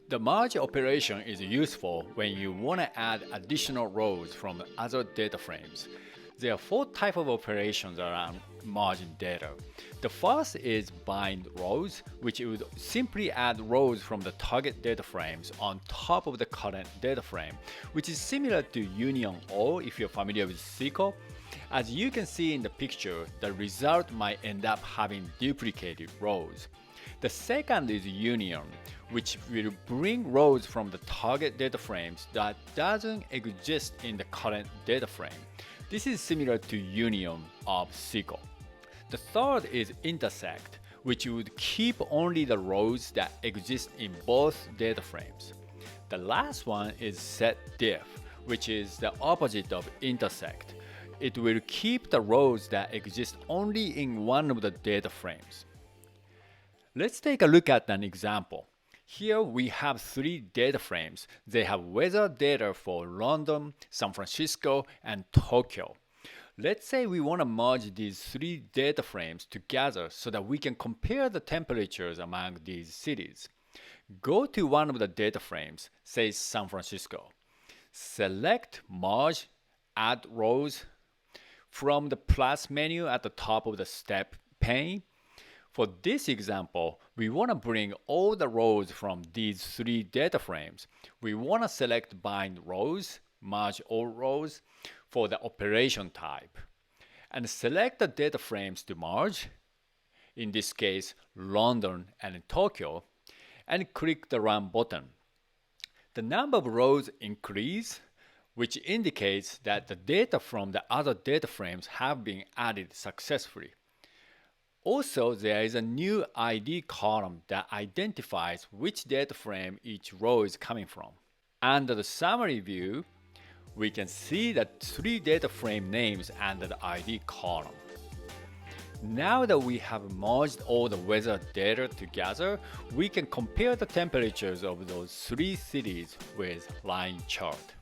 The merge operation is useful when you want to add additional rows from other data frames. There are four types of operations around merging data. The first is bind rows, which would simply add rows from the target data frames on top of the current data frame, which is similar to union or if you're familiar with SQL. As you can see in the picture, the result might end up having duplicated rows. The second is union, which will bring rows from the target data frames that doesn't exist in the current data frame. This is similar to union of SQL. The third is intersect, which would keep only the rows that exist in both data frames. The last one is Setdiff, which is the opposite of intersect. It will keep the rows that exist only in one of the data frames. Let's take a look at an example. Here we have three data frames. They have weather data for London, San Francisco, and Tokyo. Let's say we want to merge these three data frames together so that we can compare the temperatures among these cities. Go to one of the data frames, say San Francisco. Select Merge, Add Rows from the plus menu at the top of the step pane. For this example, we want to bring all the rows from these three data frames. We want to select Bind Rows, Merge All Rows for the operation type, and select the data frames to merge, in this case London and Tokyo, and click the Run button. The number of rows increase, which indicates that the data from the other data frames have been added successfully. Also, there is a new ID column that identifies which data frame each row is coming from. Under the summary view, we can see the three data frame names under the ID column. Now that we have merged all the weather data together, we can compare the temperatures of those three cities with line chart.